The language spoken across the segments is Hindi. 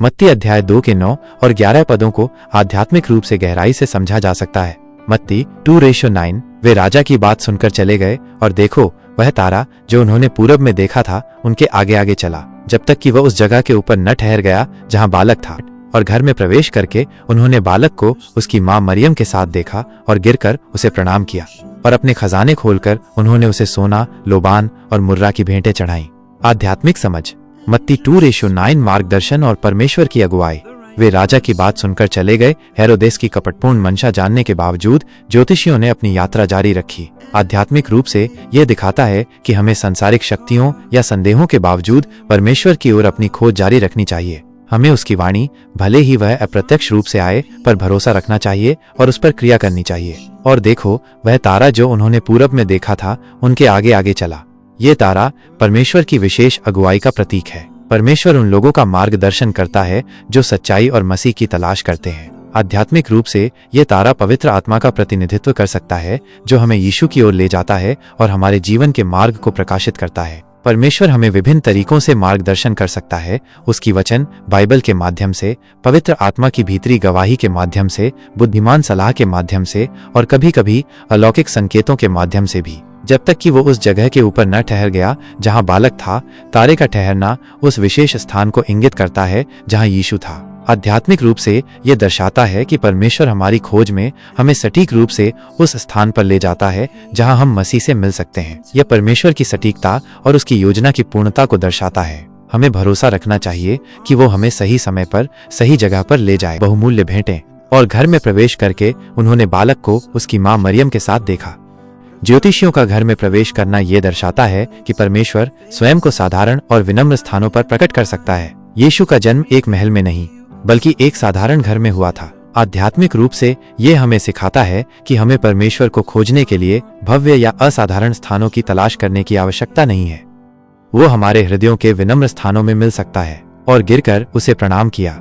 मत्ती अध्याय 2 के 9 और 11 पदों को आध्यात्मिक रूप से गहराई से समझा जा सकता है। मत्ती 2:9। वे राजा की बात सुनकर चले गए और देखो वह तारा जो उन्होंने पूरब में देखा था उनके आगे आगे चला, जब तक कि वह उस जगह के ऊपर न ठहर गया जहां बालक था। और घर में प्रवेश करके उन्होंने बालक को उसकी मां मरियम के साथ देखा और गिरकर उसे प्रणाम किया। और अपने खजाने खोलकर उन्होंने उसे सोना, लोबान और मुर्रा की भेंटें चढ़ाई। आध्यात्मिक समझ। मत्ती 2:9 मार्गदर्शन और परमेश्वर की अगुवाई। वे राजा की बात सुनकर चले गए। हेरोदेस की कपटपूर्ण मंशा जानने के बावजूद ज्योतिषियों ने अपनी यात्रा जारी रखी। आध्यात्मिक रूप से यह दिखाता है कि हमें सांसारिक शक्तियों या संदेहों के बावजूद परमेश्वर की ओर अपनी खोज जारी रखनी चाहिए। हमें उसकी वाणी, भले ही वह अप्रत्यक्ष रूप से आए, पर भरोसा रखना चाहिए और उस पर क्रिया करनी चाहिए। और देखो वह तारा जो उन्होंने पूरब में देखा था उनके आगे आगे चला। ये तारा परमेश्वर की विशेष अगुवाई का प्रतीक है। परमेश्वर उन लोगों का मार्गदर्शन करता है जो सच्चाई और मसीह की तलाश करते हैं। आध्यात्मिक रूप से ये तारा पवित्र आत्मा का प्रतिनिधित्व कर सकता है जो हमें यीशु की ओर ले जाता है और हमारे जीवन के मार्ग को प्रकाशित करता है। परमेश्वर हमें विभिन्न तरीकों से मार्गदर्शन कर सकता है, उसकी वचन बाइबल के माध्यम से, पवित्र आत्मा की भीतरी गवाही के माध्यम से, बुद्धिमान सलाह के माध्यम से और कभी कभी अलौकिक संकेतों के माध्यम से भी। जब तक कि वो उस जगह के ऊपर न ठहर गया जहां बालक था। तारे का ठहरना उस विशेष स्थान को इंगित करता है जहां यीशु था। आध्यात्मिक रूप से यह दर्शाता है कि परमेश्वर हमारी खोज में हमें सटीक रूप से उस स्थान पर ले जाता है जहां हम मसीह से मिल सकते हैं। यह परमेश्वर की सटीकता और उसकी योजना की पूर्णता को दर्शाता है। हमें भरोसा रखना चाहिए कि वो हमें सही समय पर सही जगह पर ले जाए। बहुमूल्य भेंटें। और घर में प्रवेश करके उन्होंने बालक को उसकी मां मरियम के साथ देखा। ज्योतिषियों का घर में प्रवेश करना यह दर्शाता है कि परमेश्वर स्वयं को साधारण और विनम्र स्थानों पर प्रकट कर सकता है। यीशु का जन्म एक महल में नहीं बल्कि एक साधारण घर में हुआ था। आध्यात्मिक रूप से यह हमें सिखाता है कि हमें परमेश्वर को खोजने के लिए भव्य या असाधारण स्थानों की तलाश करने की आवश्यकता नहीं है। वो हमारे हृदयों के विनम्र स्थानों में मिल सकता है। और गिरकर उसे प्रणाम किया।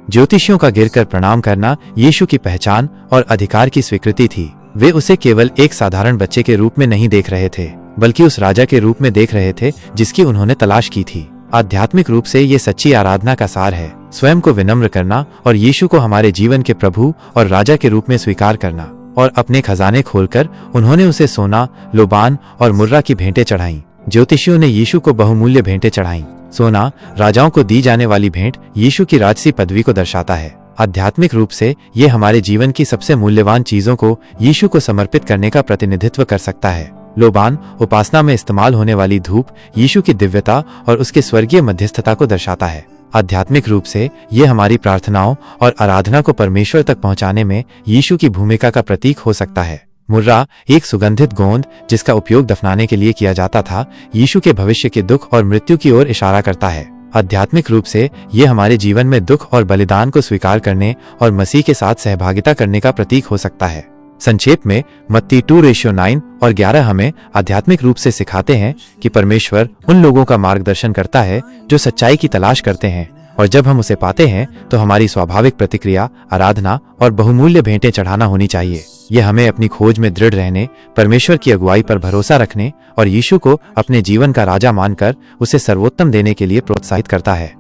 ज्योतिषियों का गिरकर प्रणाम करना यीशु की पहचान और अधिकार की स्वीकृति थी। वे उसे केवल एक साधारण बच्चे के रूप में नहीं देख रहे थे बल्कि उस राजा के रूप में देख रहे थे जिसकी उन्होंने तलाश की थी। आध्यात्मिक रूप से ये सच्ची आराधना का सार है, स्वयं को विनम्र करना और यीशु को हमारे जीवन के प्रभु और राजा के रूप में स्वीकार करना। और अपने खजाने खोलकर उन्होंने उसे सोना, लोबान और मुर्रा की भेंटें चढ़ाईं। ज्योतिषियों ने यीशु को बहुमूल्य भेंटें चढ़ाईं। सोना, राजाओं को दी जाने वाली भेंट, यीशु की राजसी पदवी को दर्शाता है। आध्यात्मिक रूप से ये हमारे जीवन की सबसे मूल्यवान चीजों को यीशु को समर्पित करने का प्रतिनिधित्व कर सकता है। लोबान, उपासना में इस्तेमाल होने वाली धूप, यीशु की दिव्यता और उसके स्वर्गीय मध्यस्थता को दर्शाता है। आध्यात्मिक रूप से ये हमारी प्रार्थनाओं और आराधना को परमेश्वर तक पहुंचाने में यीशु की भूमिका का प्रतीक हो सकता है। मुर्रा, एक सुगंधित गोंद जिसका उपयोग दफनाने के लिए किया जाता था, यीशु के भविष्य के दुख और मृत्यु की ओर इशारा करता है। आध्यात्मिक रूप से ये हमारे जीवन में दुख और बलिदान को स्वीकार करने और मसीह के साथ सहभागिता करने का प्रतीक हो सकता है। संक्षेप में मत्ती 2:9 और 11 हमें आध्यात्मिक रूप से सिखाते हैं कि परमेश्वर उन लोगों का मार्गदर्शन करता है जो सच्चाई की तलाश करते हैं, और जब हम उसे पाते हैं तो हमारी स्वाभाविक प्रतिक्रिया आराधना और बहुमूल्य भेंटें चढ़ाना होनी चाहिए। यह हमें अपनी खोज में दृढ़ रहने, परमेश्वर की अगुवाई पर भरोसा रखने और यीशु को अपने जीवन का राजा मानकर उसे सर्वोत्तम देने के लिए प्रोत्साहित करता है।